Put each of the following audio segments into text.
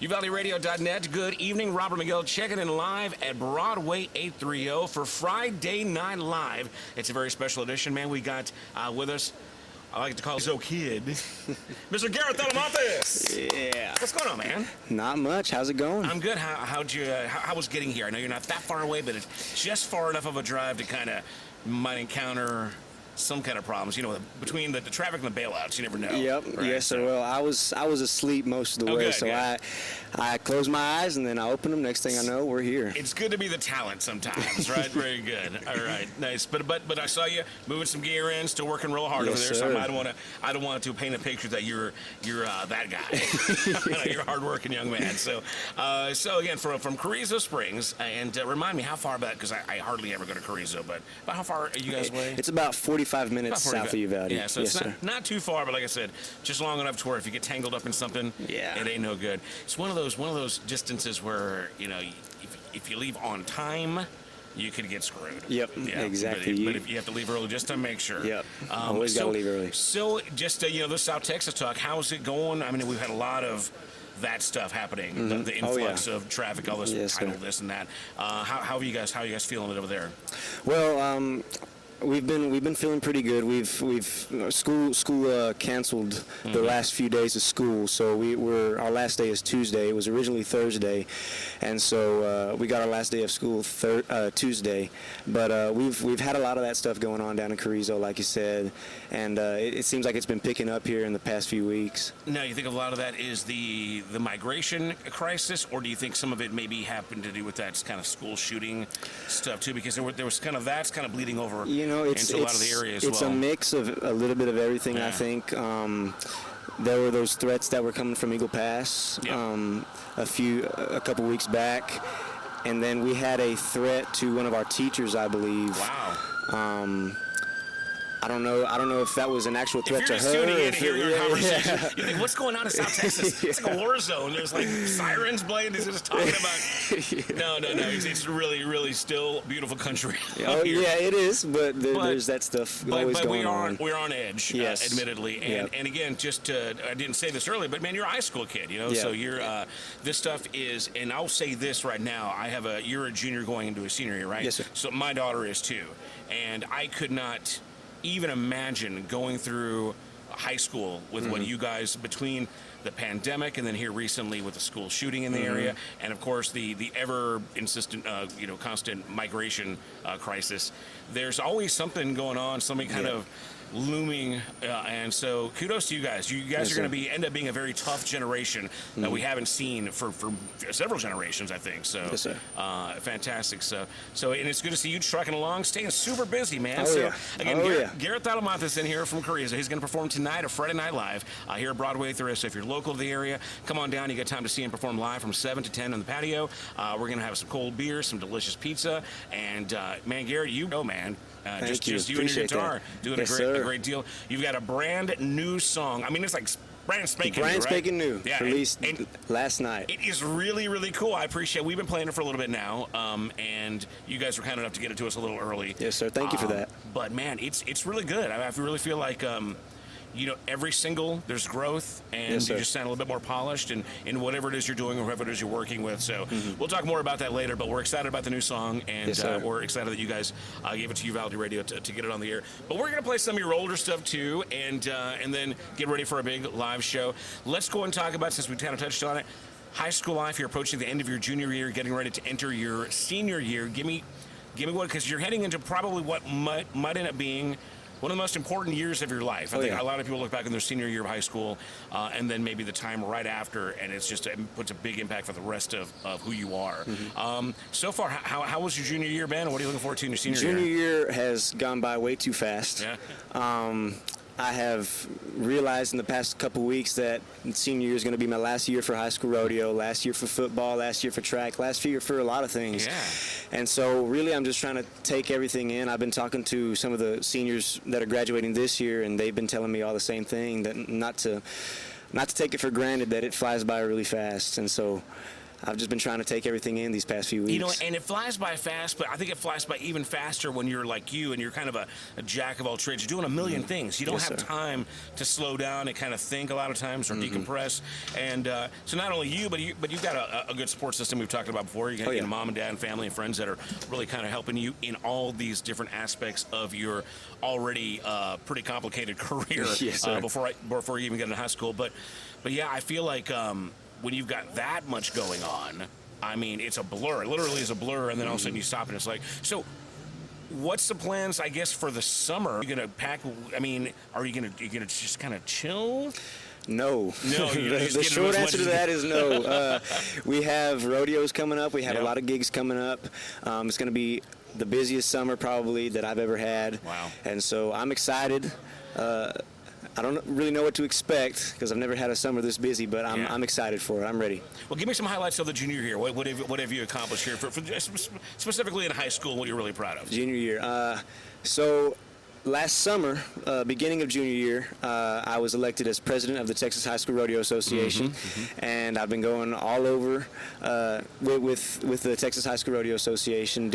UValleyRadio.net. Good evening. Robert Miguel checking in live at Broadway 830 for Friday Night Live. It's a very special edition, man. We got with us, I like to call him Kid, Mr. Garrett Talamantes. Yeah. What's going on, man? Not much. How's it going? I'm good. How was getting here? I know you're not that far away, but it's just far enough of a drive to kind of might encounter some kind of problems, you know, between the traffic and the bailouts. You never know. Yep. Right? Yes, sir. Well, I was asleep most of the way, good, so good. I closed my eyes and then I opened them. Next thing I know, we're here. It's good to be the talent sometimes, right? Very good. All right, nice. But I saw you moving some gear in, still working real hard Yes, over there. sir. So I don't want to paint a picture that you're that guy. You're a hardworking young man. So again, from Carrizo Springs, and remind me how far back, because I hardly ever go to Carrizo, but about how far are you guys away? It's about 45 minutes About 45. south of Uvalde. Yeah, so yes, it's sir. not too far, but like I said, just long enough to where if you get tangled up in something, Yeah. it ain't no good. It's one of those distances where, you know, if you leave on time, you could get screwed. Yep, Yeah, exactly. But if you have to leave early, just to make sure. Yep, always got to leave early. So just, the South Texas talk, how's it going? I mean, we've had a lot of that stuff happening, the influx of traffic, all this Yes, title, sir. this and that. How are you guys feeling it over there? Well, we've been feeling pretty good. We've school canceled the last few days of school, so our last day is Tuesday. It was originally Thursday, and so we got our last day of school Tuesday. But we've had a lot of that stuff going on down in Carrizo, like you said, and it seems like it's been picking up here in the past few weeks. Now, you think a lot of that is the migration crisis, or do you think some of it maybe happened to do with that kind of school shooting stuff too? Because there was kind of that's kind of bleeding over. It's into a lot of the areas. It's a mix of a little bit of everything. Yeah. I think there were those threats that were coming from Eagle Pass a couple weeks back, and then we had a threat to one of our teachers, I believe. Wow. I don't know if that was an actual threat to her. If you're just tuning in and hearing our conversation, Yeah. you think, what's going on in South Texas? It's like a war zone. There's like sirens playing. It's just talking about. No. It's really, really still beautiful country. Oh here. yeah, it is. But there's that stuff always going on. We're on edge, Yes. admittedly. And again, I didn't say this earlier, but man, you're a high school kid, Yeah. So you're this stuff is, and I'll say this right now. You're a junior going into a senior year, right? Yes, sir. So my daughter is too, and I could not even imagine going through high school with what you guys, between the pandemic and then here recently with the school shooting in the area, and of course the ever insistent constant migration crisis. There's always something going on, something kind of looming, and so kudos to you guys. You guys Yes, are going sir. to end up being a very tough generation that we haven't seen for several generations, I think. So Yes, sir. Fantastic. So and it's good to see you trucking along, staying super busy, man. Oh, So yeah. again, Garrett Talamantes in here from Carrizo. He's going to perform tonight at Friday Night Live here at Broadway 3. So if you're local to the area, come on down. You got time to see him perform live from 7 to 10 on the patio. We're going to have some cold beer, some delicious pizza, and man, Garrett, man. Thank you. Just you and your Appreciate guitar that. doing Yes, a sir. great deal. You've got a brand new song. I mean, it's like brand spanking new, new. Released last night. It is really, really cool. I appreciate it. We've been playing it for a little bit now, and you guys were kind enough to get it to us a little early. Yes, sir. Thank you for that. But man, it's really good. I really feel like every single, there's growth, and Yes, you sir. just sound a little bit more polished in whatever it is you're doing or whoever it is you're working with. So we'll talk more about that later, but we're excited about the new song, and Yes, sir. we're excited that you guys gave it to Uvalde Radio to get it on the air. But we're going to play some of your older stuff too, and then get ready for a big live show. Let's go and talk about, since we kind of touched on it, high school life. You're approaching the end of your junior year, getting ready to enter your senior year. Give me what, because you're heading into probably what might end up being one of the most important years of your life. I think a lot of people look back on their senior year of high school, and then maybe the time right after, and it puts a big impact for the rest of who you are. So far, how was your junior year, Ben? What are you looking forward to in your senior year? Junior year has gone by way too fast. Yeah. I have realized in the past couple weeks that senior year is going to be my last year for high school rodeo, last year for football, last year for track, last year for a lot of things. Yeah. And so really I'm just trying to take everything in. I've been talking to some of the seniors that are graduating this year, and they've been telling me all the same thing, that not to take it for granted that it flies by really fast. And so I've just been trying to take everything in these past few weeks. You know, and it flies by fast, but I think it flies by even faster when you're like you and you're kind of a jack of all trades. You're doing a million things. You don't have time to slow down and kind of think a lot of times or decompress. And so not only you, but you've got a good support system we've talked about before. You got mom and dad and family and friends that are really kind of helping you in all these different aspects of your already pretty complicated career before you even get into high school. But yeah, I feel like when you've got that much going on, I mean, it's a blur. It literally is a blur, and then all of a sudden you stop, and it's like, so what's the plans, I guess, for the summer? Are you going to pack, I mean, are you going to just kind of chill? No. The short answer to that is no. We have rodeos coming up. We have a lot of gigs coming up. It's going to be the busiest summer probably that I've ever had. Wow. And so I'm excited. I don't really know what to expect because I've never had a summer this busy, but I'm excited for it. I'm ready. Well, give me some highlights of the junior year. What have you accomplished here, for specifically in high school, what you're really proud of? Junior year. So last summer, beginning of junior year, I was elected as president of the Texas High School Rodeo Association, and I've been going all over with the Texas High School Rodeo Association,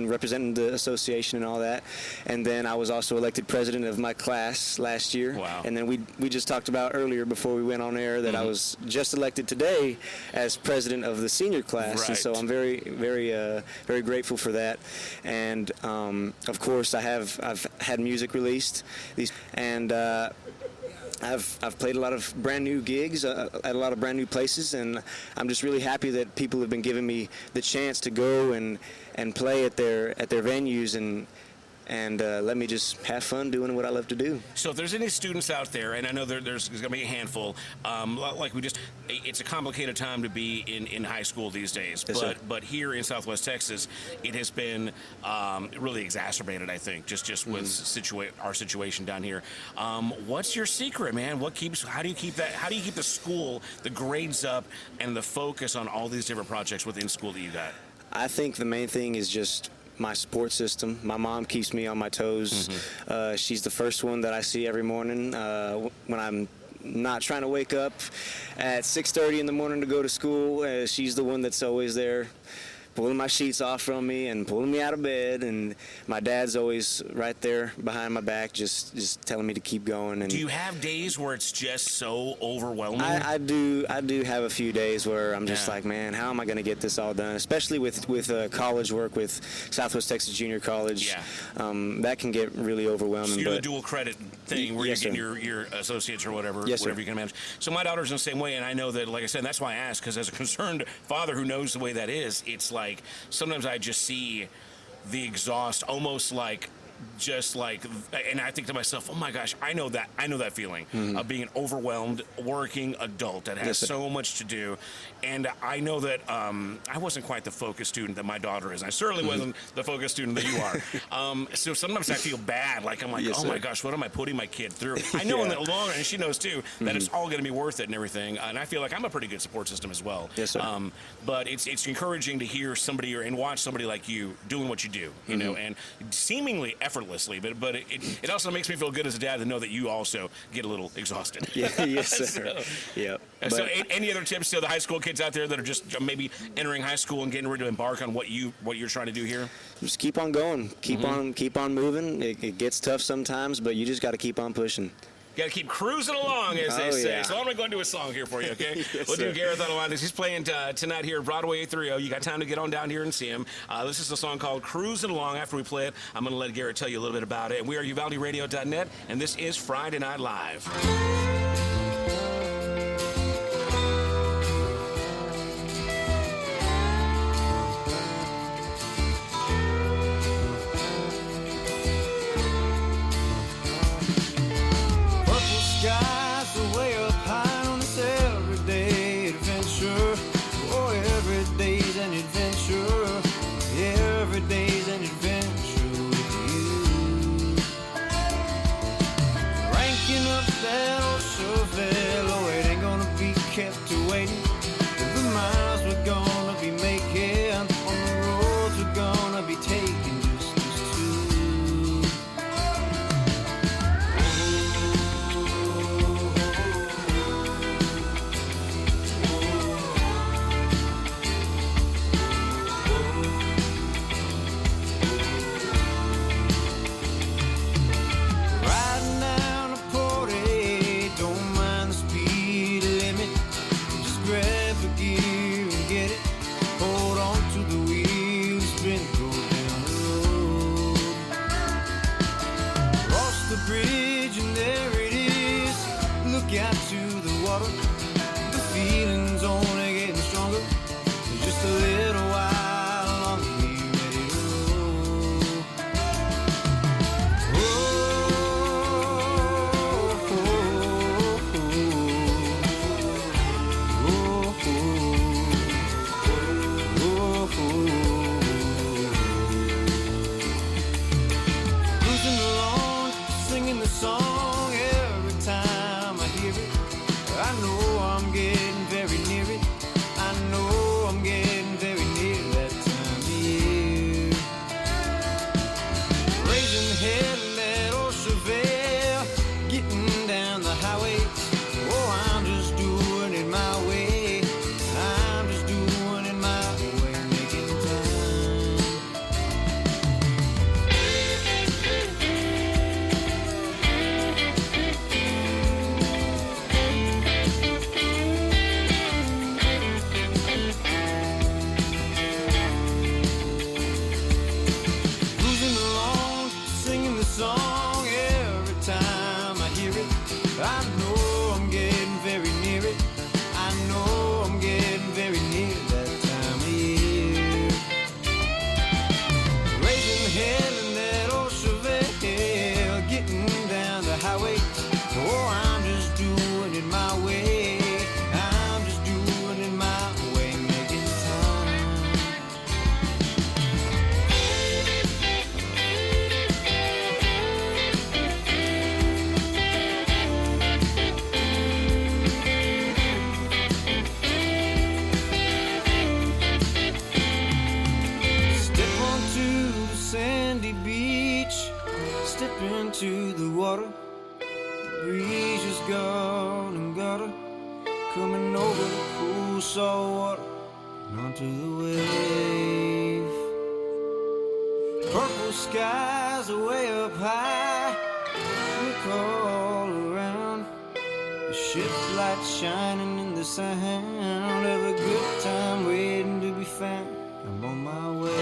representing the association and all that. And then I was also elected president of my class last year. Wow. And then we just talked about earlier before we went on air that I was just elected today as president of the senior class, right. And so I'm very, very grateful for that. And of course, I've had music released, and I've played a lot of brand new gigs at a lot of brand new places, and I'm just really happy that people have been giving me the chance to go and play at their venues and let me just have fun doing what I love to do. So if there's any students out there, and I know there's going to be a handful, it's a complicated time to be in high school these days. Yes, but here in Southwest Texas, it has been really exacerbated, I think, just with our situation down here. What's your secret, man? How do you keep the school, the grades up, and the focus on all these different projects within school that you got? I think the main thing is just my support system. My mom keeps me on my toes. She's the first one that I see every morning when I'm not trying to wake up at 6:30 in the morning to go to school. She's the one that's always there, pulling my sheets off from me and pulling me out of bed, and my dad's always right there behind my back just telling me to keep going. And do you have days where it's just so overwhelming? I do have a few days where I'm just like, man, how am I going to get this all done? Especially with college work with Southwest Texas Junior College. That can get really overwhelming. So you're the dual credit thing where you're getting your associates or whatever you can manage. So my daughter's in the same way, and I know that, like I said, that's why I asked, because as a concerned father who knows the way that is, it's like sometimes I just see the exhaust, almost like and I think to myself, oh my gosh, I know that feeling of being an overwhelmed working adult that has so much to do. And I know that I wasn't quite the focused student that my daughter is. I certainly wasn't the focused student that you are. So sometimes I feel bad, like I'm like, my gosh, what am I putting my kid through? I know in the long run, and she knows too, that it's all going to be worth it and everything. And I feel like I'm a pretty good support system as well. Yes, sir. But it's encouraging to hear somebody and watch somebody like you doing what you do, you know, and seemingly effortlessly, but it also makes me feel good as a dad to know that you also get a little exhausted. Yes, sir. So any other tips to the high school kids out there that are just maybe entering high school and getting ready to embark on what you're trying to do here? Just keep on going, keep on moving. It gets tough sometimes, but you just got to keep on pushing. Got to keep cruising along, as they say. Yeah. So I'm going to do a song here for you, okay? Yes, do Garrett Talamantes. He's playing tonight here at Broadway 830. You got time to get on down here and see him. This is a song called Cruising Along. After we play it, I'm going to let Garrett tell you a little bit about it. And we are UvaldeRadio.net, and this is Friday Night Live. That old water. The breeze is gone and got her coming over the cool salt water and onto the wave. Purple skies are way up high, look all around. The ship lights shining in the sound of a good time waiting to be found. I'm on my way.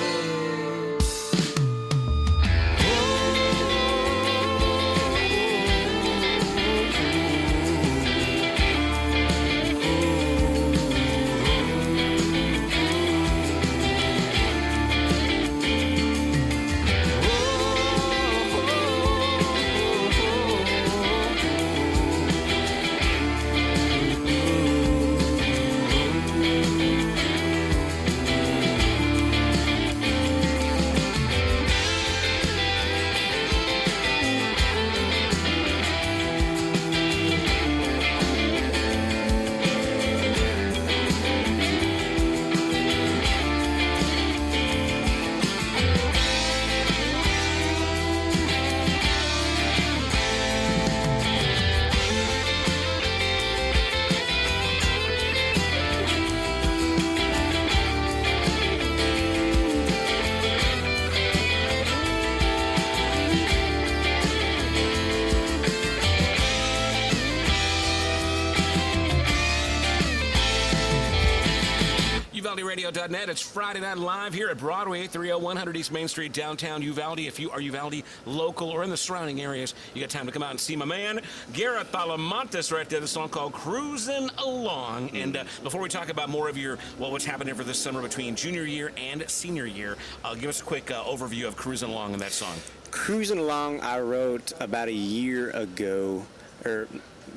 UvaldeRadio.net. It's Friday Night Live here at Broadway, 30100 East Main Street, downtown Uvalde. If you are Uvalde local or in the surrounding areas, you got time to come out and see my man, Garrett Talamantes, right there. The song called Cruising Along. And before we talk about more of your, what's happening for this summer between junior year and senior year, give us a quick overview of Cruising Along in that song. Cruising Along, I wrote about a year ago, or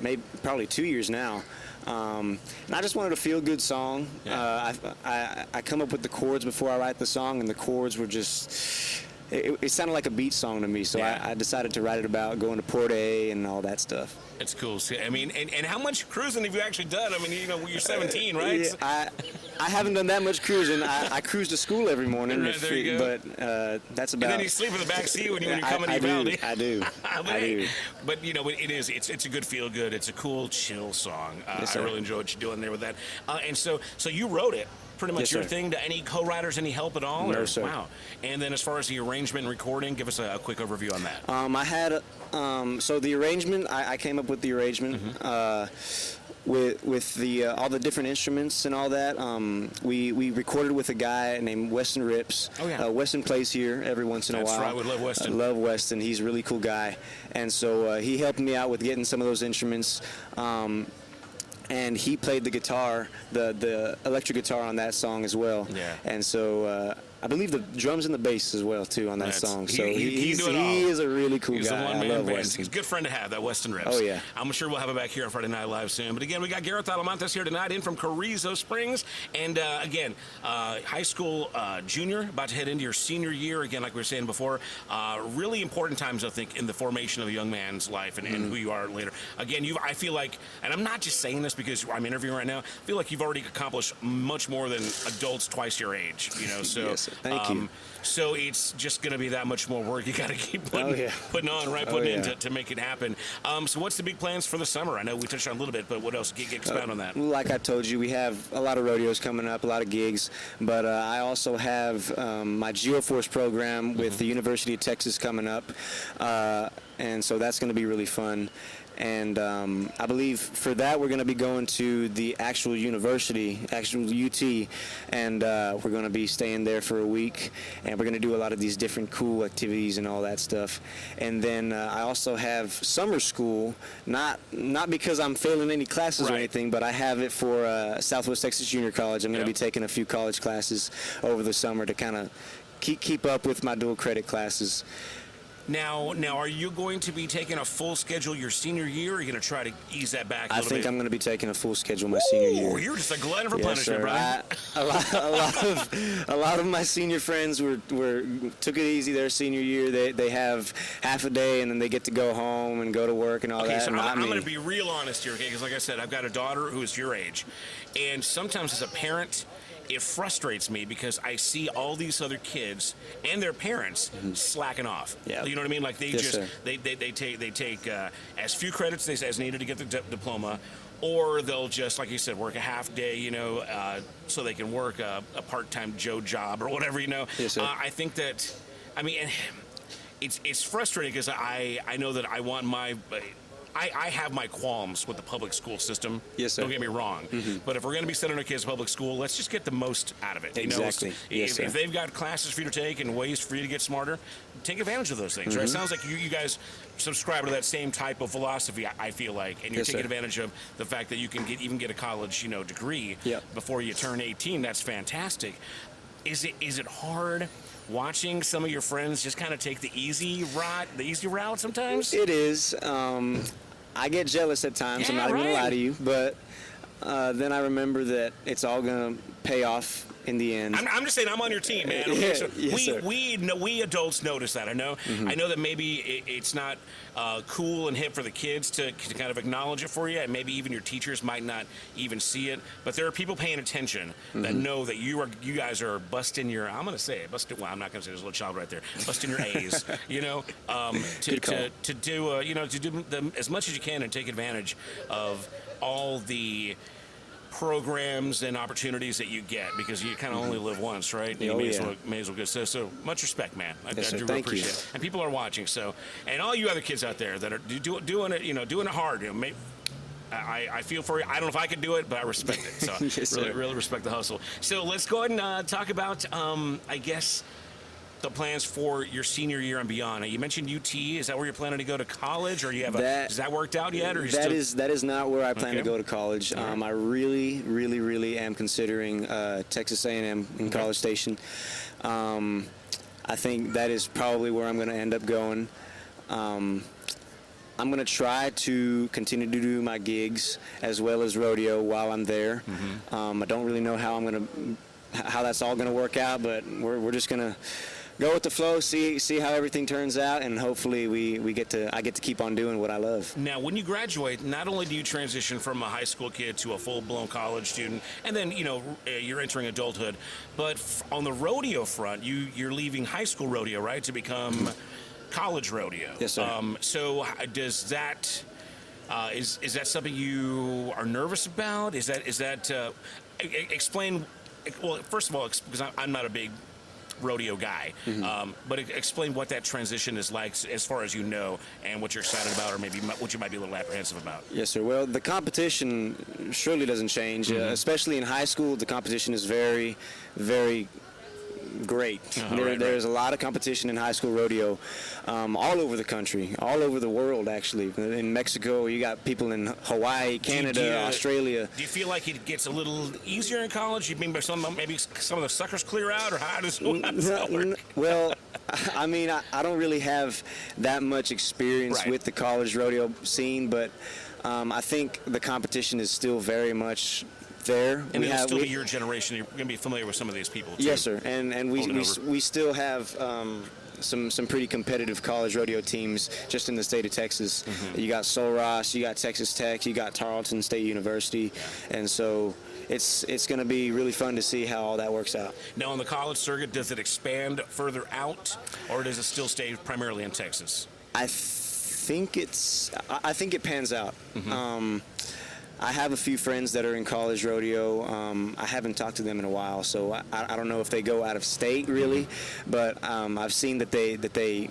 maybe probably 2 years now. And I just wanted a feel-good song. Yeah. I come up with the chords before I write the song, and the chords were just... It sounded like a beat song to me, so Yeah. I decided to write it about going to Port A and all that stuff. It's cool. See, I mean, and how much cruising have you actually done? I mean, you know, you're 17, right? Yeah, I haven't done that much cruising. I cruise to school every morning, Right, there you go. but that's about... And then you sleep in the back seat when you're coming to Uvalde. I do. I do. But you know, it's a good feel good. It's a cool chill song. Yes, I sir. really enjoy what you're doing there with that. And so you wrote it. Pretty much Yes, your sir. thing. To any co-writers, any help at all? No, or? sir. Wow. And then as far as the arrangement and recording, give us a quick overview on that. I had so the arrangement. I came up with the arrangement with the all the different instruments and all that. We recorded with a guy named Weston Rips. Oh, yeah. Weston plays here every once in a That's while. right, we love Weston. I love Weston. He's a really cool guy, and so he helped me out with getting some of those instruments. And he played the guitar, the electric guitar on that song as well. Yeah. And so I believe the drums and the bass as well too on that song. So he do it all. he is a really cool He's guy. a I one-man love band. Weston. He's a good friend to have, that Weston Rips. Oh, yeah. I'm sure we'll have him back here on Friday Night Live soon. But again, we got Garrett Talamantes here tonight in from Carrizo Springs. And again, high school junior, about to head into your senior year. Again, like we were saying before, really important times, I think, in the formation of a young man's life and who you are later. Again, I feel like, and I'm not just saying this because I'm interviewing right now, I feel like you've already accomplished much more than adults twice your age, you know. So Yes, thank you. So it's just going to be that much more work. You got to keep putting on, right? Oh, Putting yeah. in to make it happen. So what's the big plans for the summer? I know we touched on a little bit, but what else? Expound on that. Like I told you, we have a lot of rodeos coming up, a lot of gigs, but I also have my Geoforce program with the University of Texas coming up, and so that's going to be really fun. And I believe for that we're going to be going to the actual university, actual UT, and we're going to be staying there for a week, and we're going to do a lot of these different cool activities and all that stuff. And then I also have summer school, not because I'm failing any classes or Right. anything, but I have it for Southwest Texas Junior College. I'm going to Yep. be taking a few college classes over the summer to kind of keep up with my dual credit classes. Now, are you going to be taking a full schedule your senior year, or are you going to try to ease that back a I little think bit? I'm going to be taking a full schedule my senior year. Oh, you're just a glutton for Yes, punishment, sir. Brian. A lot of my senior friends took it easy their senior year. They have half a day and then they get to go home and go to work and all Okay, that. so Not I'm me. going to be real honest here, okay? Because like I said, I've got a daughter who is your age, and sometimes as a parent, it frustrates me because I see all these other kids and their parents slacking off. Yeah. You know what I mean? Like they Yes, just sir. they take as few credits as needed to get the diploma, or they'll just, like you said, work a half day, so they can work a part-time Joe job or whatever, Yes, sir. I think that, I mean, it's frustrating because I know that I want I have my qualms with the public school system. Yes, sir. Don't get me wrong. But if we're going to be sending our kids to public school, let's just get the most out of it. Exactly. Yes, sir. If they've got classes for you to take and ways for you to get smarter, take advantage of those things. Right? It sounds like you guys subscribe to that same type of philosophy, I feel like, and you're Yes, taking sir. advantage of the fact that you can even get a college degree Yep. before you turn 18. That's fantastic. Is it hard watching some of your friends just kind of take the easy route sometimes? It is. I get jealous at times. I'm Yeah, not even gonna right. lie to you, but then I remember that it's all gonna pay off in the end. I'm just saying I'm on your team, man. Okay, Yeah, so yes, sir. we adults notice that. I know that maybe it's not cool and hip for the kids to kind of acknowledge it for you, and maybe even your teachers might not even see it. But there are people paying attention that know that you guys are busting your. I'm gonna say it, busting. Well, I'm not gonna say there's a little child right there. Busting your A's, Good call. to do to do them as much as you can and take advantage of all the programs and opportunities that you get, because you kind of only live once, right? You Oh, may, yeah. as well get so much respect, man. I Yes, sir. do Thank appreciate you. it. And people are watching, so, and all you other kids out there that are doing it, doing it hard. I feel for you. I don't know if I could do it, but I respect it. So Yes, sir. really respect the hustle. So let's go ahead and talk about, I guess, the plans for your senior year and beyond. You mentioned UT. Is that where you're planning to go to college, or you have That- is that worked out yet? Or you That still, is not where I plan to Okay. go to college. I really am considering Texas A&M in College Station. I think that is probably where I'm going to end up going. I'm going to try to continue to do my gigs as well as rodeo while I'm there. I don't really know how that's all going to work out, but we're just going to go with the flow, see how everything turns out, and hopefully I get to keep on doing what I love. Now, when you graduate, not only do you transition from a high school kid to a full-blown college student, and then you're entering adulthood, but on the rodeo front, you're leaving high school rodeo, right, to become college rodeo. Yes, sir. So does that is that something you are nervous about? Is that explain? Well, first of all, because I'm not a big rodeo guy, but explain what that transition is like as far as and what you're excited about, or maybe what you might be a little apprehensive about. Yes, sir. Well, the competition surely doesn't change, especially in high school. The competition is very, very great. There's a lot of competition in high school rodeo all over the country, all over the world, actually. In Mexico, you got people in Hawaii, Canada, Australia. Do you feel like it gets a little easier in college? You mean maybe some of the suckers clear out, or how does that work? Well, I mean, I don't really have that much experience Right. with the college rodeo scene, but I think the competition is still very much there. And it'll still be your generation. You're going to be familiar with some of these people, too. Yes, sir. And Holding over. we still have some pretty competitive college rodeo teams just in the state of Texas. You got Sol Ross, you got Texas Tech, you got Tarleton State University, and so it's going to be really fun to see how all that works out. Now, on the college circuit, does it expand further out, or does it still stay primarily in Texas? I think it pans out. I have a few friends that are in college rodeo. I haven't talked to them in a while, so I don't know if they go out of state really, but I've seen that they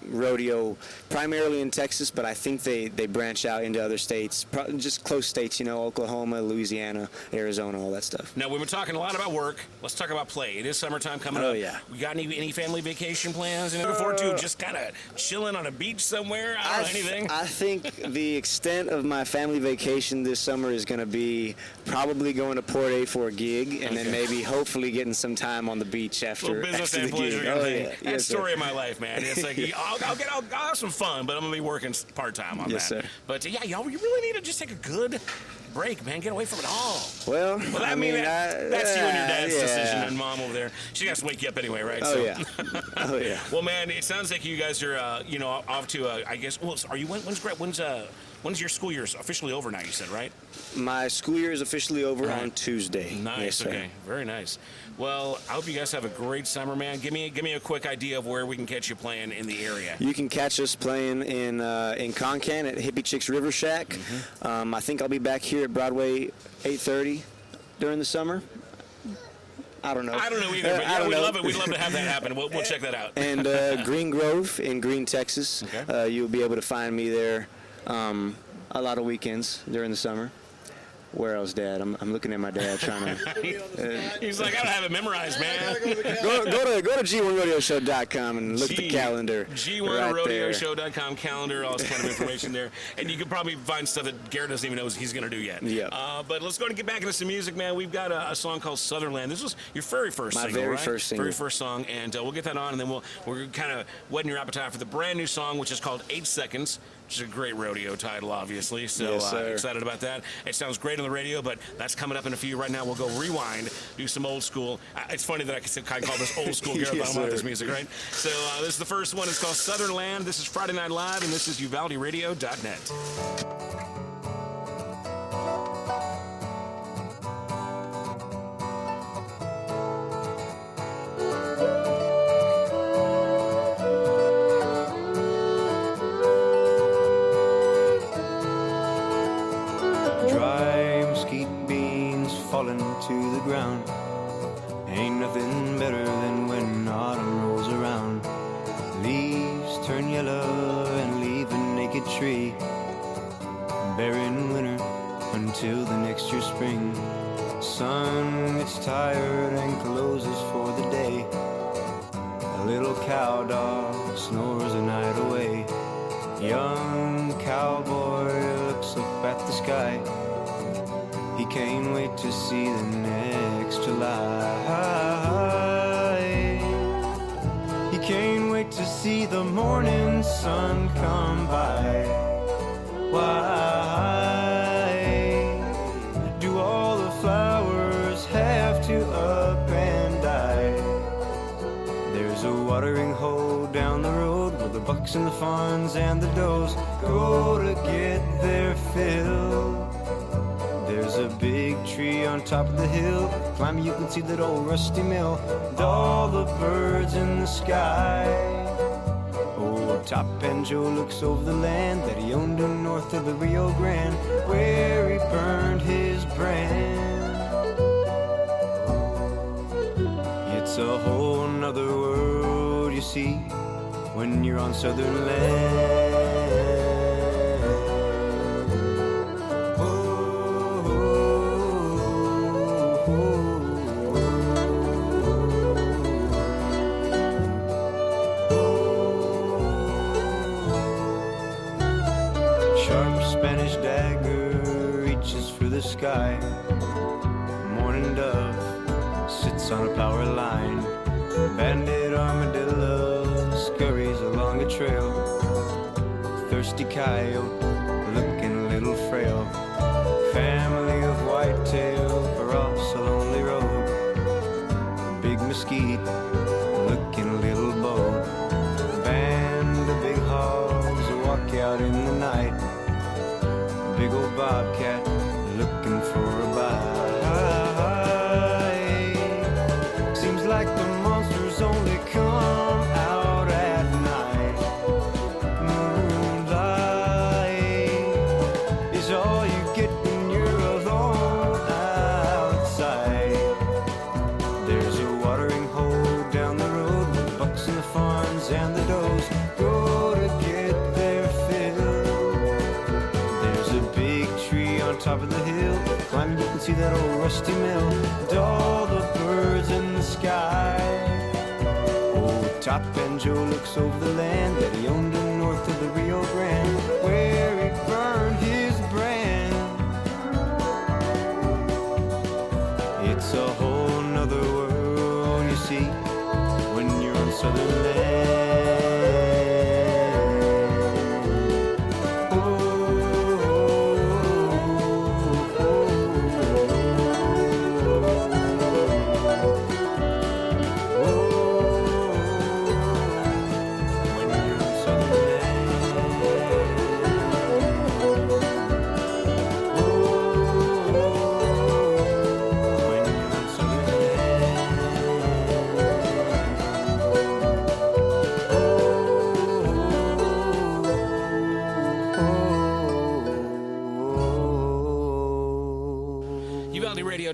rodeo primarily in Texas, but I think they branch out into other states, just close states, Oklahoma, Louisiana, Arizona, all that stuff. Now, we've been talking a lot about work. Let's talk about play. It is summertime coming up. Oh, yeah. We got any family vacation plans? And looking forward to just kind of chilling on a beach somewhere? I don't know, anything? I think the extent of my family vacation this summer is going to be probably going to Port A for a gig, and then maybe hopefully getting some time on the beach after, Little business after and the pleasure gig. kind of Oh, thing. yeah. That's Yes, the story sir. of my life, man. It's like I'll have some fun, but I'm gonna be working part time on Yes, that. sir. But yeah, y'all, you really need to just take a good break, man. Get away from it all. Well, Well, I mean, that's you and your dad's yeah. decision, and mom over there. She has to wake you up anyway, right? Oh, yeah. Oh, yeah. Well, man, it sounds like you guys are, off to, I guess. Well, are you? When's your school year officially over now? You said, right? My school year is officially over Right. on Tuesday. Nice. Yes, sir. Okay. Very nice. Well, I hope you guys have a great summer, man. Give me a quick idea of where we can catch you playing in the area. You can catch us playing in Concan at Hippie Chicks River Shack. Mm-hmm. I think I'll be back here at Broadway 8:30 during the summer. I don't know. I don't know either, but I yeah, don't we'd know. love it. We'd love to have that happen. We'll check that out. And Green Grove in Green, Texas. Okay. You'll be able to find me there a lot of weekends during the summer. Where else, Dad? I'm looking at my dad trying to. He's like, I don't have it memorized, man. Go to G1RodeoShow.com and look at the calendar. G1RodeoShow.com calendar, all this kind of information there. And you can probably find stuff that Garrett doesn't even know he's going to do yet. Yeah. But let's go and get back into some music, man. We've got a song called Sutherland. This was your very first single, very right? first single. Very first song. And we'll get that on, and then we're kind of whetting your appetite for the brand new song, which is called 8 Seconds, which is a great rodeo title, obviously. So Yes, sir. excited about that. It sounds great on the radio, but that's coming up in a few. Right now, we'll go rewind, do some old school. It's funny that I can kind of call this old school Garrett Yes, Talamantes sir. music, right? So this is the first one. It's called Southern Land. This is Friday Night Live, and this is UvaldeRadio.net. Dry mesquite beans falling to the ground. Ain't nothing better than when autumn rolls around. Leaves turn yellow and leave a naked tree, bare in winter until the next year spring. Sun gets tired and closes for the day. A little cow dog snores a night away. Young cowboy looks up at the sky. He can't wait to see the next July. He can't wait to see the morning sun come by. Why do all the flowers have to up and die? There's a watering hole down the road where the bucks and the fawns and the does go to get their fill. There's a big tree on top of the hill. Climb, you can see that old rusty mill and all the birds in the sky. Old Top Banjo looks over the land that he owned north of the Rio Grande, where he burned his brand. It's a whole nother world you see when you're on southern land. Sharp Spanish dagger reaches for the sky. Morning dove sits on a power line. Banded armadillo scurries along a trail. Thirsty coyote looking a little frail. Family of whitetail cross a lonely road. Big mesquite looking a little bold. Band of big hogs walk out in the night. Big old bobcat looking for a bite. Seems like the monsters only come out at night. Moonlight is all you get when you're alone outside. There's a watering hole down the road where the bucks and the fawns and the does go to get their fill. There's a big tree on top of the hill. Climbing, you can see that old rusty mill and all the birds in the sky. Old Top Banjo looks over the land that he owned north of the Rio Grande, where he burned his brand. It's a whole nother world you see when you're on southern land. Oh, oh, oh, oh.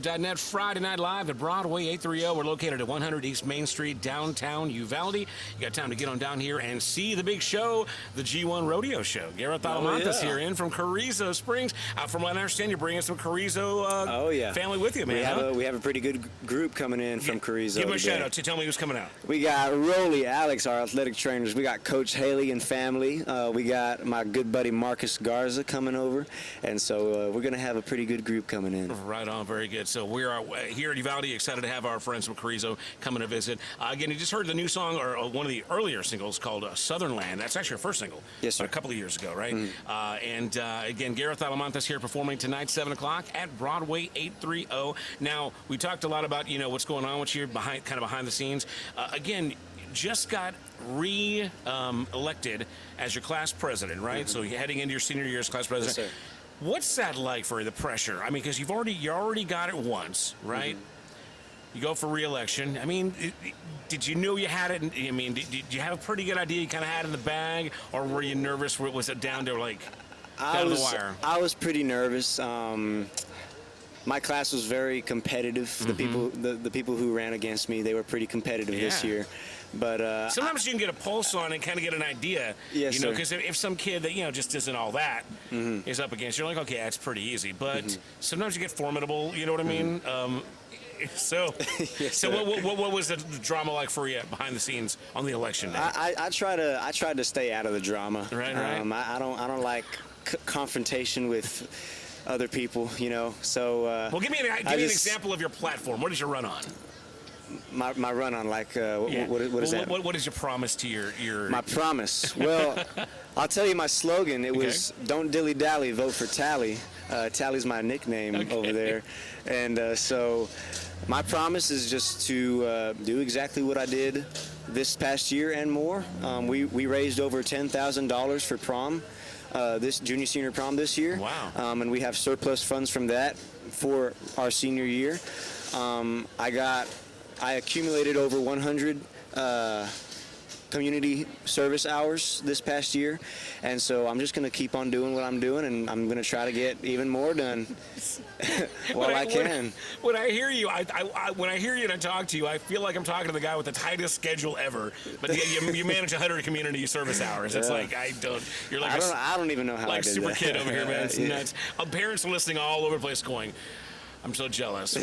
singer-songwriter.net. Friday Night Live at Broadway 830. We're located at 100 East Main Street, downtown Uvalde. You got time to get on down here and see the big show, the G1 Rodeo Show. Garrett Talamantes here in from Carrizo Springs. From what I understand, you're bringing some Carrizo family with you, man. We have a pretty good group coming in from Carrizo. Give them a shout out. Tell me who's coming out. We got Rolly, Alex, our athletic trainers. We got Coach Haley and family. We got my good buddy Marcus Garza coming over. And so we're going to have a pretty good group coming in. Right on. Very good. So we are here at Uvalde, excited to have our friends from Carrizo coming to visit. Again, you just heard the new song, or one of the earlier singles, called Southern Land. That's actually your first single. Yes, sir. A couple of years ago, right? Again, Garrett Talamantes here performing tonight, 7 o'clock at Broadway 830. Now, we talked a lot about, what's going on with you behind the scenes. Again, just got elected as your class president, right? So you're heading into your senior year as class president. Yes, sir. What's that like for you, the pressure? I mean, because you already got it once, right? You go for re-election. I mean, did you know you had it? I mean, did you have a pretty good idea you kind of had in the bag, or were you nervous? Was it down to down the wire? I was pretty nervous. My class was very competitive. The people who ran against me, they were pretty competitive this year. But sometimes you can get a pulse on and kind of get an idea. Yes, sir. Because if some kid that just isn't all that is up against you, you're like, okay, that's pretty easy. But sometimes you get formidable. You know what I mean? So what was the drama like for you behind the scenes on the election day? I tried to stay out of the drama. Right. I don't like confrontation with other people. So well, give me an example of your platform. What did you run on? My run on, like, what is that? What is your promise to your... My promise? Well, I'll tell you my slogan. It was, don't dilly-dally, vote for Tally. Tally's my nickname over there. And so my promise is just to do exactly what I did this past year and more. We raised over $10,000 for prom, this junior senior prom this year. Wow. And we have surplus funds from that for our senior year. I accumulated over 100 community service hours this past year, and so I'm just going to keep on doing what I'm doing, and I'm going to try to get even more done while I can. When I hear you, when I hear you and I talk to you, I feel like I'm talking to the guy with the tightest schedule ever. But you manage 100 community service hours. It's like you're like I don't even know how I did super that. kid over here, man. It's nuts. Parents are listening all over the place, going, I'm so jealous.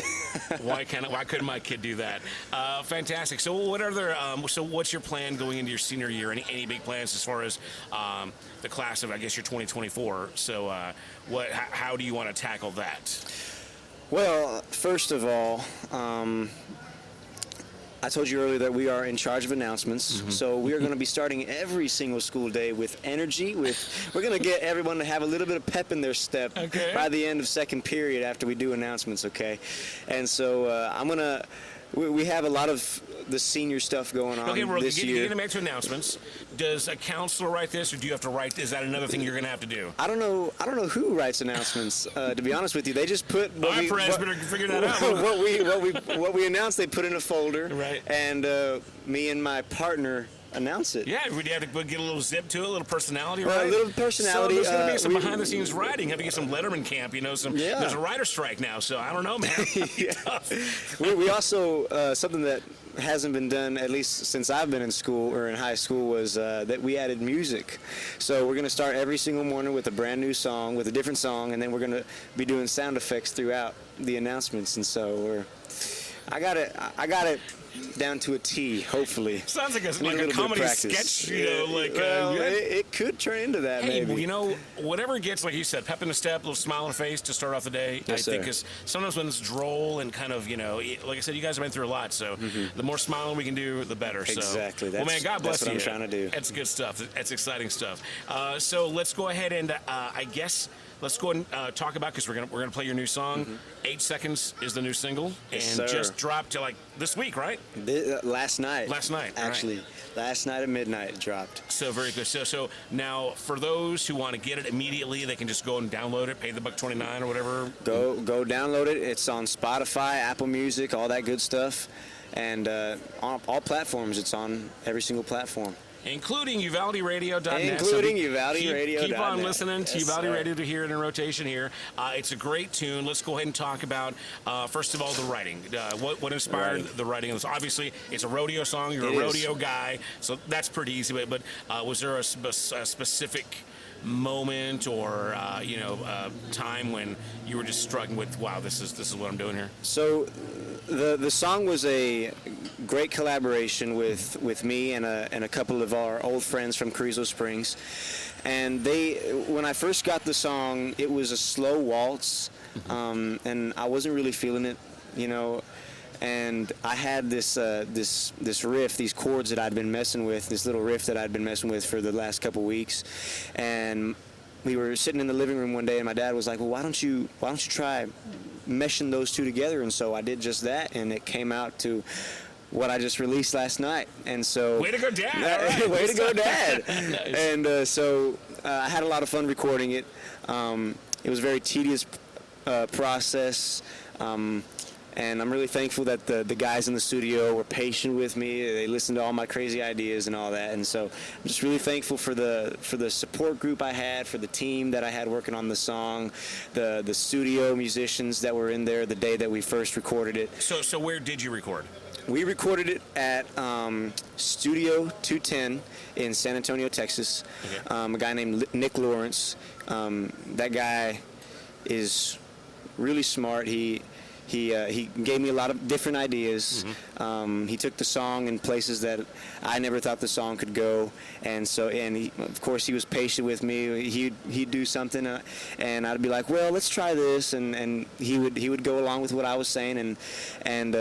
Why couldn't my kid do that? Fantastic. So what's your plan going into your senior year? Any big plans as far as the class of, I guess, your 2024? So how do you want to tackle that? Well, first of all, I told you earlier that we are in charge of announcements, so we are going to be starting every single school day with energy. We're going to get everyone to have a little bit of pep in their step by the end of second period after we do announcements, okay? And so we have a lot of the senior stuff going on this year. Getting back to announcements, does a counselor write this, or do you have to write? Is that another thing you're going to have to do? I don't know who writes announcements. To be honest with you, they just put better figure that out. what we announced. They put in a folder, right? And me and my partner announce it. Yeah, would you have to get a little zip to it, a little personality, right? A little personality. So there's going to be some behind-the-scenes writing. Have to get some Letterman camp, there's a writer strike now, so I don't know, man. We also, something that hasn't been done, at least since I've been in school or in high school, was that we added music. So we're going to start every single morning with a brand new song, with a different song, and then we're going to be doing sound effects throughout the announcements. And so I got it down to a T, hopefully. Sounds like a comedy sketch, it could turn into that, maybe. Whatever gets, like you said, pep in the step, a little smile on the face to start off the day. Yes, I think because sometimes when it's droll and kind of, like I said, you guys have been through a lot, so the more smiling we can do, the better. Exactly. Well, man, God bless you. That's what I'm trying to do. That's good stuff. That's exciting stuff. So let's go ahead and, I guess, let's go ahead and talk about, because we're gonna play your new song. 8 Seconds is the new single, and just dropped to this week, right? Last night. Actually, right. Last night at midnight it dropped. So very good. So now, for those who want to get it immediately, they can just go and download it, pay the $1.29 or whatever. Go download it. It's on Spotify, Apple Music, all that good stuff, and on all platforms. It's on every single platform. Including UvaldeRadio.net. Including So UvaldeRadio.net. Keep on listening to Yes, Uvalde sir. Radio to hear it in rotation here. It's a great tune. Let's go ahead and talk about, first of all, the writing. What inspired the writing of this? Obviously, it's a rodeo song. You're It a is. rodeo guy, so that's pretty easy. But was there a specific moment or time when you were just struggling with, wow, this is what I'm doing here? So the song was a great collaboration with me and a couple of our old friends from Carrizo Springs. And when I first got the song, it was a slow waltz, and I wasn't really feeling it, And I had this riff, these chords that I'd been messing with, this little riff that I'd been messing with for the last couple weeks, and we were sitting in the living room one day, and my dad was like, "Well, why don't you try meshing those two together?" And so I did just that, and it came out to what I just released last night. And so, way to go, Dad! All right. Way to go, Dad! Nice. And so I had a lot of fun recording it. It was a very tedious process. And I'm really thankful that the guys in the studio were patient with me. They listened to all my crazy ideas and all that. And so I'm just really thankful for the support group I had, for the team that I had working on the song, the studio musicians that were in there the day that we first recorded it. So where did you record? We recorded it at Studio 210 in San Antonio, Texas. Okay. A guy named Nick Lawrence. That guy is really smart. He gave me a lot of different ideas. He took the song in places that I never thought the song could go, and of course he was patient with me. He'd do something, and I'd be like, "Well, let's try this," and he would go along with what I was saying, and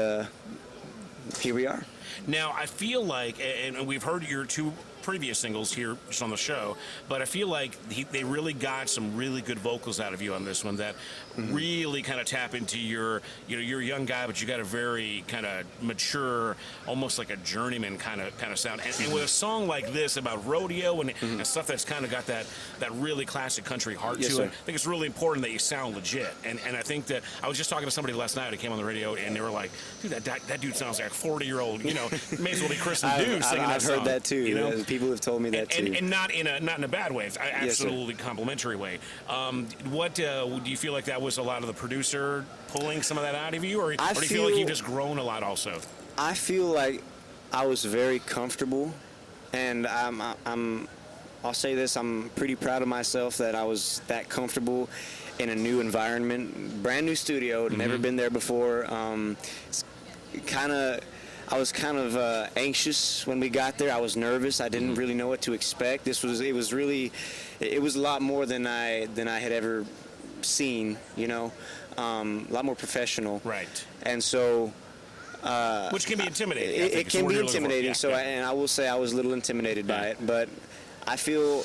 here we are. Now I feel like, and we've heard your two previous singles here just on the show, but I feel like they really got some really good vocals out of you on this one that really kind of tap into you're a young guy, but you got a very kind of mature, almost like a journeyman kind of sound. And with a song like this about rodeo and stuff that's kind of got that really classic country heart Yes, to sir. it, I think it's really important that you sound legit. And I think that I was just talking to somebody last night who came on the radio, and they were like, "Dude, that dude sounds like a 40-year-old, may as well be Chris and Dew singing that I've song." heard that too. People have told me that too. And not in a bad way. It's absolutely complimentary way. What do you feel like that was a lot of the producer pulling some of that out of you, or do you feel like you've just grown a lot also? I feel like I was very comfortable, and I'll say this: I'm pretty proud of myself that I was that comfortable in a new environment, brand new studio, never been there before. I was kind of anxious when we got there. I was nervous. I didn't really know what to expect. It was a lot more than I had ever seen. A lot more professional. Right. And so. Which can be intimidating. It can be intimidating. And I will say I was a little intimidated by it, but I feel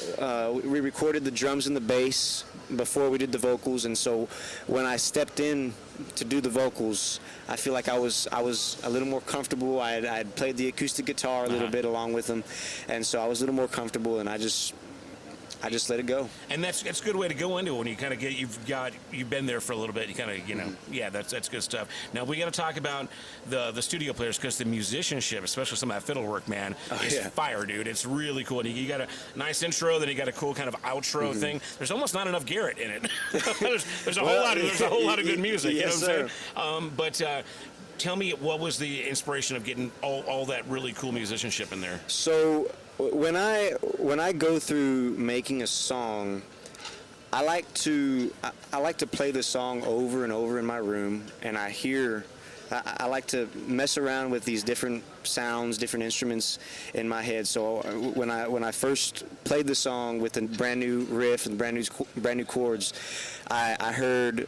we recorded the drums and the bass before we did the vocals, and so when I stepped in to do the vocals, I feel like I was a little more comfortable. I had played the acoustic guitar a little bit along with them, and so I was a little more comfortable, and I just let it go. And that's a good way to go into it when you kind of you've been there for a little bit. You kind of that's good stuff. Now we got to talk about the studio players, because the musicianship, especially some of that fiddle work, man, is fire, dude. It's really cool. And you got a nice intro, then you got a cool kind of outro thing. There's almost not enough Garrett in it. there's a whole lot of good music. Yes, you know what I'm saying? Tell me, what was the inspiration of getting all that really cool musicianship in there? So when I go through making a song, I like to play the song over and over in my room, and I like to mess around with these different sounds, different instruments in my head. So when I first played the song with a brand new riff and brand new chords, I heard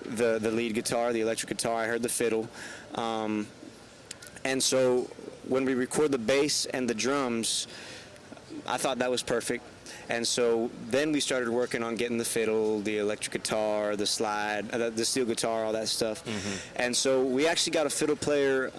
the lead guitar, the electric guitar. I heard the fiddle, and so when we record the bass and the drums, I thought that was perfect. And so then we started working on getting the fiddle, the electric guitar, the slide, the steel guitar, all that stuff. And so we actually got a fiddle player.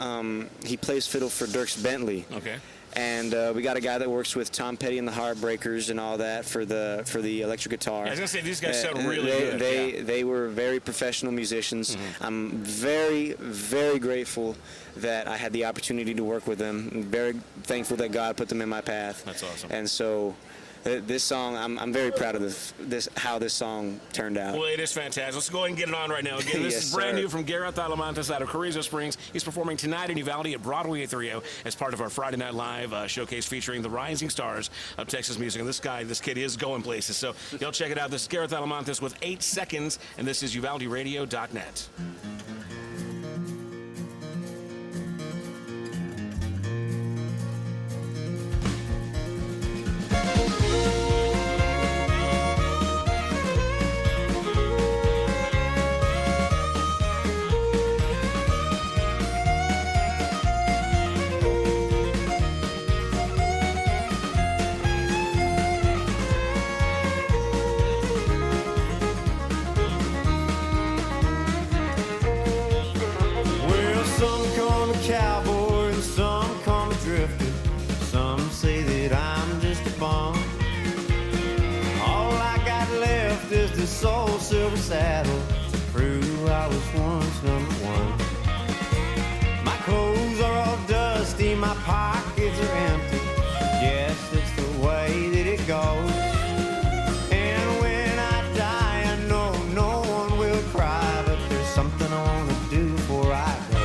He plays fiddle for Dierks Bentley. Okay. And we got a guy that works with Tom Petty and the Heartbreakers and all that for the electric guitar. I was gonna say these guys sound really good. They were very professional musicians. I'm very, very grateful that I had the opportunity to work with them. I'm very thankful that God put them in my path. That's awesome. And so this song, I'm very proud of how this song turned out. Well, it is fantastic. Let's go ahead and get it on right now. Again, this Yes, is brand sir. new from Garrett Talamantes out of Carrizo Springs. He's performing tonight in Uvalde at Broadway at 3 as part of our Friday Night Live showcase featuring the rising stars of Texas music. And this kid is going places. So y'all check it out. This is Garrett Talamantes with 8 Seconds, and this is UvaldeRadio.net. Well, some call me cowboy and some call me drifter. Some say that I'm just a bum. All I got left is this old silver saddle to prove I was once number one. My clothes are all dusty, my pockets are empty. Yes, it's the way that it goes. And when I die, I know no one will cry, but there's something I want to do before I go.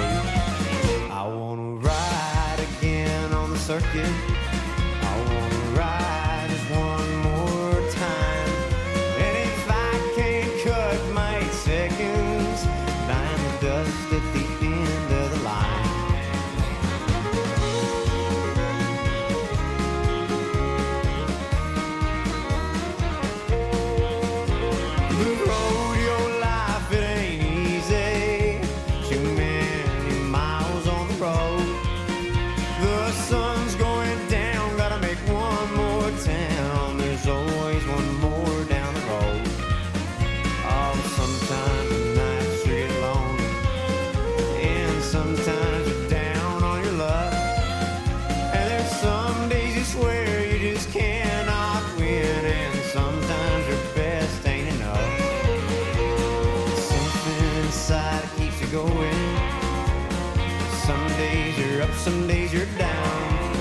I want to ride again on the circuit. I want to ride just one more time. And if I can't cut my 8 seconds, dime the dust at the end of the line. The rodeo life, it ain't easy. Too many miles on the road. The sun's going down, gotta make one more town. There's always one more down the road. Oh, sometimes the nights you get lonely, and sometimes you're down on your luck. And there's some days you swear you just cannot win, and sometimes your best ain't enough. Something inside keeps you going. Some days you're up, some days you're down.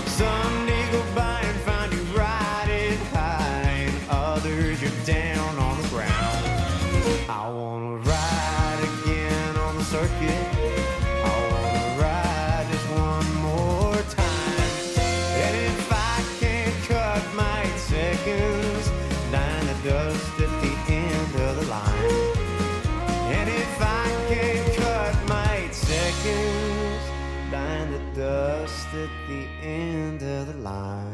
Some days go by and find you riding high, and others you're down on the ground. I wanna ride again on the circuit. I wanna ride just one more time. And if I can't cut my 8 seconds, dine the dust at the end of the line. And if I can't cut my 8 seconds, dine the dust at the end of the line.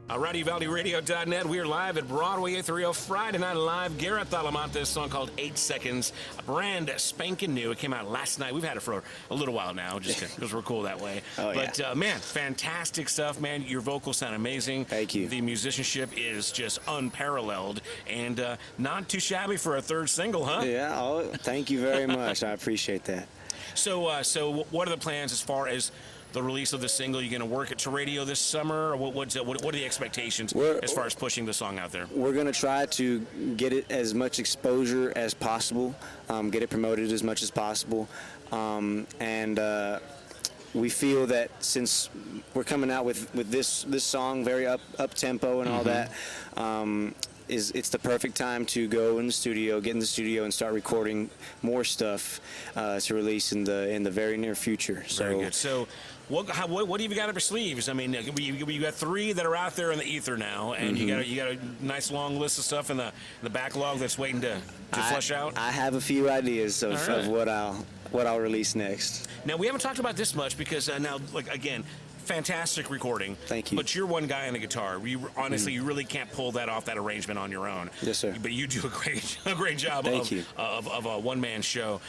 Alrighty, UvaldeRadio.net. We are live at Broadway 830 Friday Night Live. Garrett Talamantes, song called 8 Seconds, a brand spanking new. It came out last night. We've had it for a little while now, just because we're cool that way. Oh, yeah. But man, fantastic stuff, man. Your vocals sound amazing. Thank you. The musicianship is just unparalleled, and not too shabby for a third single, huh? Yeah, thank you very much. I appreciate that. So what are the plans as far as the release of the single? You going to work it to radio this summer, or what are the expectations as far as pushing the song out there? We're going to try to get it as much exposure as possible, get it promoted as much as possible, and we feel that since we're coming out with this song, very up tempo and all that, it's the perfect time to go in the studio, get in the studio, and start recording more stuff to release in the very near future. So, very good. So, what have you got up your sleeves? I mean, you got 3 that are out there in the ether now, and you got a nice long list of stuff in the backlog that's waiting to flush out. I have a few ideas of what I'll release next. Now, we haven't talked about this much because now, like, again, fantastic recording. Thank you. But you're one guy on the guitar. Honestly, you really can't pull that off, that arrangement on your own. Yes, sir. But you do a great job of a one-man show.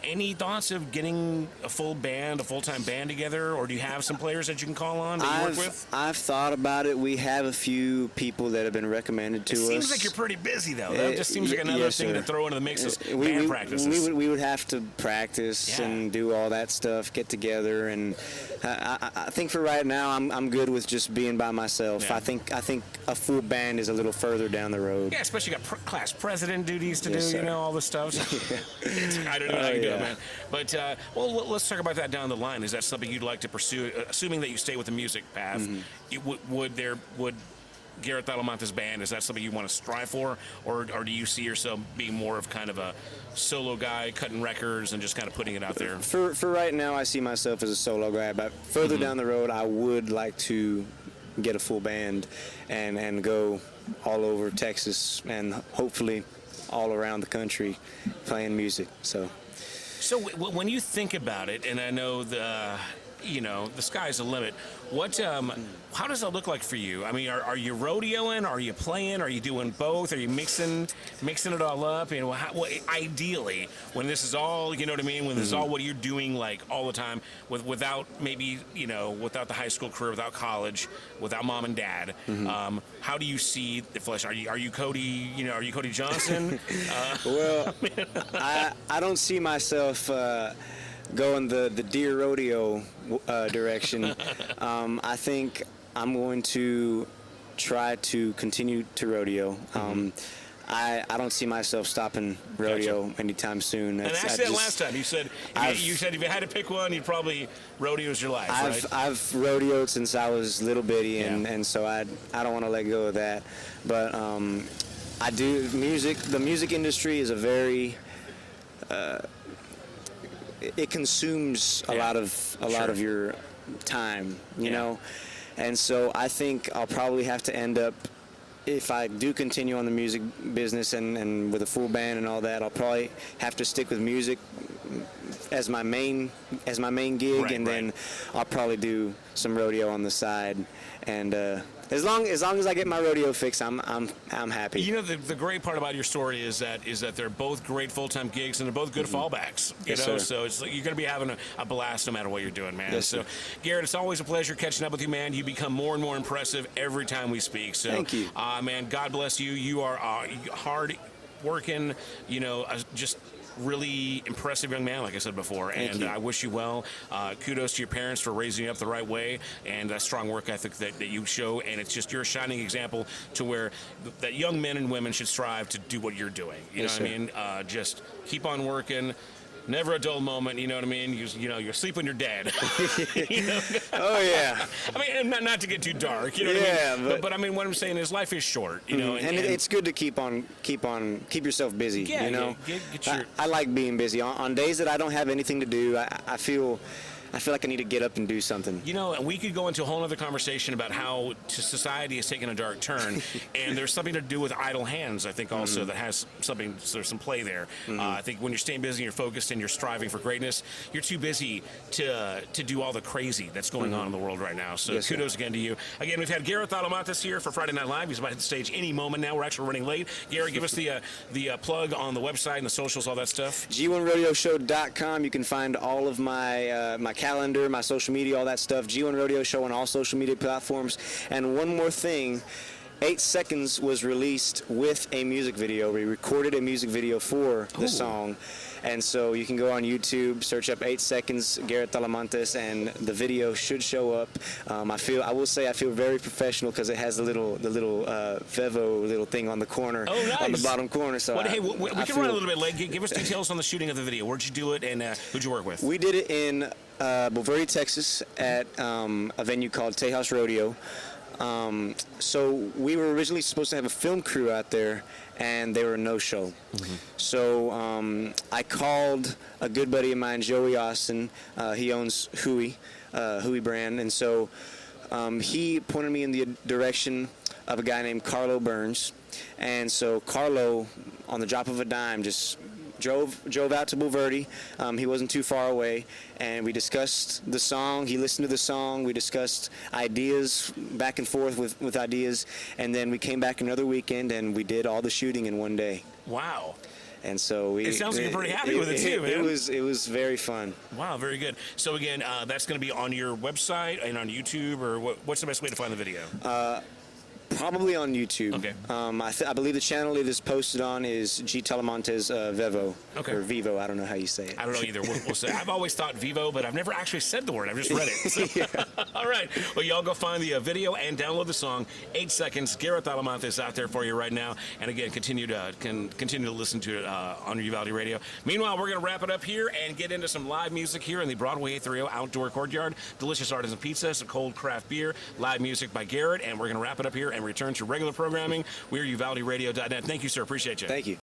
Any thoughts of getting a full-time band together, or do you have some players that you can call on that you work with? I've thought about it. We have a few people that have been recommended to us. It seems like you're pretty busy, though. That just seems like another thing to throw into the mix is band practices. We would have to practice and do all that stuff, get together, and I think for right now, I'm good with just being by myself. Yeah. I think a full band is a little further down the road. Yeah, especially got class president duties to Yes, do, sir. you know, all this stuff. I don't know how you do it, man. But, well, let's talk about that down the line. Is that something you'd like to pursue, assuming that you stay with the music path? Would Garrett Talamantes band, is that something you want to strive for, or do you see yourself being more of kind of a solo guy, cutting records and just kind of putting it out there? For right now, I see myself as a solo guy, but further down the road, I would like to get a full band and go all over Texas and hopefully all around the country playing music. So when you think about it, and I know the sky's the limit. How does that look like for you? I mean, are you rodeoing? Are you playing? Are you doing both? Are you mixing it all up? You know, ideally, when this is all, you know what I mean? When this is all what you're doing, like all the time, without maybe, without the high school career, without college, without mom and dad, how do you see the flesh? Are you Cody? Are you Cody Johnson? Well, I don't see myself going the deer rodeo direction. I think I'm going to try to continue to rodeo. I don't see myself stopping rodeo anytime soon. And I said last time, you said if you had to pick one, you'd probably rodeo's your life, right? I've rodeoed since I was little bitty, and so I don't want to let go of that. But I do music. The music industry is a very it consumes a lot of your time, you know, and so I think I'll probably have to end up, if I do continue on the music business and with a full band and all that, I'll probably have to stick with music as my main gig, then I'll probably do some rodeo on the side, and as long as I get my rodeo fix, I'm happy. You know, the great part about your story is that they're both great full-time gigs and they're both good fallbacks. You know, sir. so it's like you're going to be having a blast no matter what you're doing, man. Yes, so, sir. Garrett, it's always a pleasure catching up with you, man. You become more and more impressive every time we speak. So, thank you, man. God bless you. You are hard working. Just really impressive young man, like I said before, and I wish you well. Kudos to your parents for raising you up the right way, and that strong work ethic that you show, and it's just you're a shining example to where that young men and women should strive to do what you're doing. You know what I mean? Just keep on working. Never a dull moment, you know what I mean? You sleep when you're dead. Oh, yeah. I mean, not to get too dark, you know what I mean? But I mean, what I'm saying is life is short, you know. And it's good to keep yourself busy, you know? I like being busy. On days that I don't have anything to do, I feel like I need to get up and do something. You know, and we could go into a whole other conversation about how society has taken a dark turn, and there's something to do with idle hands, I think, also that has something, there's some play there. I think when you're staying busy, you're focused, and you're striving for greatness, you're too busy to do all the crazy that's going on in the world right now. So kudos again to you. Again, we've had Garrett Talamantes here for Friday Night Live. He's about to hit the stage any moment now. We're actually running late. Garrett, give us the plug on the website and the socials, all that stuff. G1RodeoShow.com. You can find all of my my calendar, my social media, all that stuff. G1 Rodeo Show on all social media platforms. And one more thing, 8 Seconds was released with a music video. We recorded a music video for the song. And so you can go on YouTube, search up 8 Seconds, Garrett Talamantes, and the video should show up. I will say I feel very professional because it has the little Vevo little thing on the corner, on the bottom corner. So we can run a little bit late. Give us details on the shooting of the video. Where'd you do it, and who'd you work with? We did it in Bulverde, Texas, at a venue called Tejas Rodeo. So we were originally supposed to have a film crew out there, and they were a no-show. So I called a good buddy of mine, Joey Austin. He owns Hui brand, and so he pointed me in the direction of a guy named Carlo Burns. And so Carlo, on the drop of a dime, just drove out to Bulverde. He wasn't too far away, and we discussed the song. He listened to the song. We discussed ideas, back and forth with ideas, and then we came back another weekend, and we did all the shooting in one day. Wow. And so It sounds like you're pretty happy with it too, man. It was very fun. Wow, very good. So again, that's going to be on your website and on YouTube, or what's the best way to find the video? Probably on YouTube. Okay. I believe the channel it is posted on is G Talamantes Vevo. Okay. Or Vivo. I don't know how you say it. I don't know either. We'll say. I've always thought Vivo, but I've never actually said the word. I've just read it. So. All right. Well, y'all go find the video and download the song. 8 seconds. Garrett Talamantes out there for you right now. And again, continue to listen to it on your Uvalde Radio. Meanwhile, we're going to wrap it up here and get into some live music here in the Broadway 830 Outdoor Courtyard. Delicious artisan pizza, some cold craft beer, live music by Garrett, and we're going to wrap it up here and return to regular programming. We're UvaldeRadio.net. Thank you, sir. Appreciate you. Thank you.